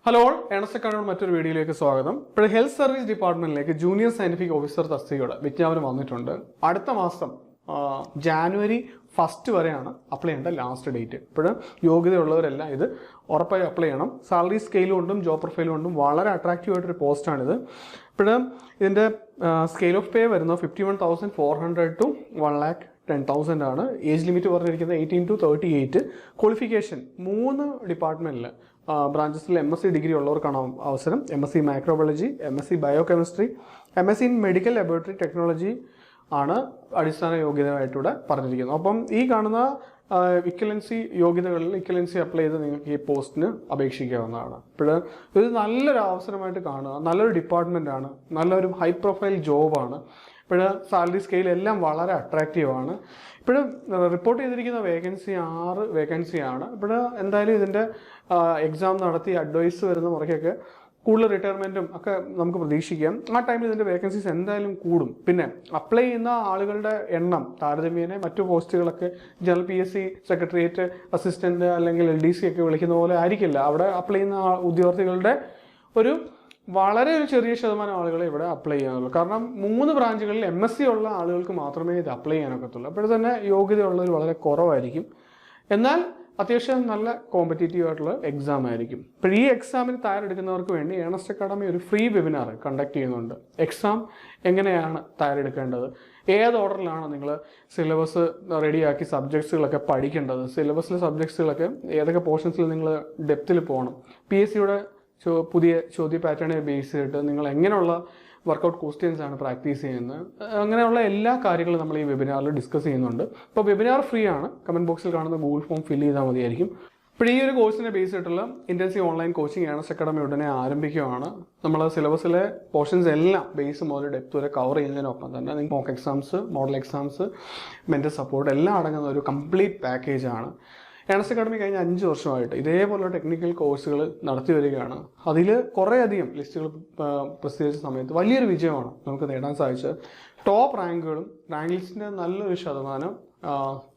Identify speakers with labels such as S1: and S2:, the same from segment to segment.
S1: Hello Ernest അക്കാഡമിയുടെ മറ്റൊരു വീഡിയോയിലേക്ക് സ്വാഗതം. ഇപ്പോൾ ഹെൽത്ത് സർവീസ് ഡിപ്പാർട്ട്മെന്റിലേക്ക് ജൂനിയർ സയന്റിഫിക് ഓഫീസർ തസ്തികയുടെ വിജ്ഞാപനം വന്നിട്ടുണ്ട്. അടുത്ത മാസം ജാനുവരി 1 വരെയാണ് അപ്ലൈ ചെയ്യേണ്ട ലാസ്റ്റ് ഡേറ്റ്. ഇപ്പോൾ യോഗ്യതയുള്ളവരെല്ലാം ഇത് ഉറപ്പായി അപ്ലൈ ചെയ്യണം. സാലറി സ്കെയിൽ കൊണ്ടും ജോബ് പ്രൊഫൈൽ കൊണ്ടും വളരെ അട്രാക്റ്റീവ് ആയിട്ടൊരു പോസ്റ്റാണിത്. ഇപ്പോൾ ഇതിൻ്റെ സ്കെയിൽ ഓഫ് പേ വരുന്നത് 51,400 to 1,10,000 ആണ്. ഏജ് ലിമിറ്റ് പറഞ്ഞിരിക്കുന്നത് 18 to 38. ക്വാളിഫിക്കേഷൻ 3 ഡിപ്പാർട്ട്മെൻറ്റിൽ ബ്രാഞ്ചസിൽ MSc ഡിഗ്രി ഉള്ളവർക്കാണ് അവസരം. MSc microbiology, MSc biochemistry, MSc in medical laboratory technology ആണ് അടിസ്ഥാന യോഗ്യതയായിട്ടിവിടെ പറഞ്ഞിരിക്കുന്നത്. അപ്പം ഈ കാണുന്ന ഇക്വലൻസി യോഗ്യതകളിൽ ഇക്വലൻസി അപ്ലൈ ചെയ്ത് നിങ്ങൾക്ക് ഈ പോസ്റ്റിന് അപേക്ഷിക്കാവുന്നതാണ്. ഇപ്പോൾ ഇത് നല്ലൊരു അവസരമായിട്ട് കാണുക. നല്ലൊരു ഡിപ്പാർട്ട്മെൻറ്റാണ്, നല്ലൊരു ഹൈ പ്രൊഫൈൽ ജോബാണ്. ഇപ്പോൾ സാലറി സ്കെയിൽ എല്ലാം വളരെ അട്രാക്റ്റീവാണ്. ഇപ്പോൾ റിപ്പോർട്ട് ചെയ്തിരിക്കുന്ന വേക്കൻസി 6 വേക്കൻസിയാണ്. ഇപ്പോൾ എന്തായാലും ഇതിൻ്റെ എക്സാം നടത്തി അഡ്വൈസ് വരുന്ന മുറയ്ക്കൊക്കെ കൂടുതൽ റിട്ടയർമെൻറ്റും ഒക്കെ നമുക്ക് പ്രതീക്ഷിക്കാം. ആ ടൈമിൽ ഇതിൻ്റെ വേക്കൻസീസ് എന്തായാലും കൂടും. പിന്നെ അപ്ലൈ ചെയ്യുന്ന ആളുകളുടെ എണ്ണം താരതമ്യേന മറ്റു പോസ്റ്റുകളൊക്കെ ജനറൽ PSC സെക്രട്ടേറിയറ്റ് അസിസ്റ്റൻറ്റ് അല്ലെങ്കിൽ LDC ഒക്കെ വിളിക്കുന്ന പോലെ ആയിരിക്കില്ല. അവിടെ അപ്ലൈ ചെയ്യുന്ന ഉദ്യോഗാർത്ഥികളുടെ വളരെ ചെറിയ ശതമാനം ആളുകളെ ഇവിടെ അപ്ലൈ ചെയ്യാനുള്ളൂ. കാരണം 3 ബ്രാഞ്ചുകളിൽ MSc ഉള്ള ആളുകൾക്ക് മാത്രമേ ഇത് അപ്ലൈ ചെയ്യാനൊക്കത്തുള്ളൂ. അപ്പോൾ തന്നെ യോഗ്യതയുള്ളവർ വളരെ കുറവായിരിക്കും. എന്നാൽ അത്യാവശ്യം നല്ല കോമ്പറ്റേറ്റീവ് ആയിട്ടുള്ള എക്സാം ആയിരിക്കും. ഇപ്പോൾ ഈ എക്സാമിന് തയ്യാറെടുക്കുന്നവർക്ക് വേണ്ടി ഏണസ്റ്റ് അക്കാഡമി ഒരു ഫ്രീ വെബിനാർ കണ്ടക്ട് ചെയ്യുന്നുണ്ട്. എക്സാം എങ്ങനെയാണ് തയ്യാറെടുക്കേണ്ടത്, ഏത് ഓർഡറിലാണ് നിങ്ങൾ സിലബസ് റെഡിയാക്കി സബ്ജക്ട്സുകളൊക്കെ പഠിക്കേണ്ടത്, സിലബസിലെ സബ്ജക്ട്സുകളൊക്കെ ഏതൊക്കെ പോർഷൻസിൽ നിങ്ങൾ ഡെപ്തിൽ പോകണം, PSCയുടെ പുതിയ ചോദ്യ പാറ്റേണെ ബേസ് ചെയ്തിട്ട് നിങ്ങൾ എങ്ങനെയുള്ള വർക്കൗട്ട് ക്വസ്റ്റ്യൻസ് ആണ് പ്രാക്ടീസ് ചെയ്യുന്നത്, അങ്ങനെയുള്ള എല്ലാ കാര്യങ്ങളും നമ്മൾ ഈ വെബിനാറിൽ ഡിസ്കസ് ചെയ്യുന്നുണ്ട്. ഇപ്പോൾ വെബിനാർ ഫ്രീ ആണ്. കമൻറ്റ് ബോക്സിൽ കാണുന്ന ഗൂഗിൾ ഫോം ഫില്ല് ചെയ്താൽ മതിയായിരിക്കും. ഇപ്പോൾ ഈ ഒരു കോഴ്സിനെ ബേസ് ചെയ്തിട്ടുള്ള intensive online coaching Earnest Academy ഉടനെ ആരംഭിക്കുകയാണ്. നമ്മൾ സിലബസിലെ പോർഷൻസ് എല്ലാം ബേസ് മുതൽ ഡെപ്ത് വരെ കവർ ചെയ്യുന്നതിനൊപ്പം തന്നെ നിങ്ങൾക്ക് mock exams, model exams, mental support എല്ലാം അടങ്ങുന്ന ഒരു കംപ്ലീറ്റ് പാക്കേജാണ്. ഏണസ്റ്റ് അക്കാഡമി കഴിഞ്ഞ 5 വർഷമായിട്ട് ഇതേപോലുള്ള ടെക്നിക്കൽ കോഴ്സുകൾ നടത്തി വരികയാണ്. അതിൽ കുറേയധികം ലിസ്റ്റുകൾ പ്രസിദ്ധീകരിച്ച സമയത്ത് വലിയൊരു വിജയമാണ് നമുക്ക് നേടാൻ സാധിച്ചത്. ടോപ്പ് റാങ്കുകളും റാങ്ക് ലിസ്റ്റിൻ്റെ നല്ലൊരു ശതമാനം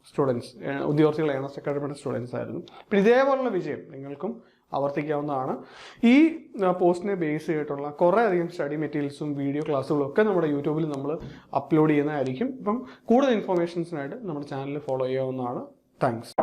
S1: സ്റ്റുഡൻസ് ഉദ്യോഗാർത്ഥികൾ ഏണസ്റ്റ് അക്കാഡമിയുടെ സ്റ്റുഡൻസ് ആയിരുന്നു. അപ്പോൾ ഇതേപോലുള്ള വിജയം നിങ്ങൾക്കും ആവർത്തിക്കാവുന്നതാണ്. ഈ പോസ്റ്റിനെ ബേസ് ചെയ്തിട്ടുള്ള കുറേയധികം സ്റ്റഡി മെറ്റീരിയൽസും വീഡിയോ ക്ലാസ്സുകളും ഒക്കെ നമ്മുടെ യൂട്യൂബിൽ നമ്മൾ അപ്ലോഡ് ചെയ്യുന്നതായിരിക്കും. അപ്പം കൂടുതൽ ഇൻഫോർമേഷൻസിനായിട്ട് നമ്മുടെ ചാനൽ ഫോളോ ചെയ്യാവുന്നതാണ്. താങ്ക്സ്.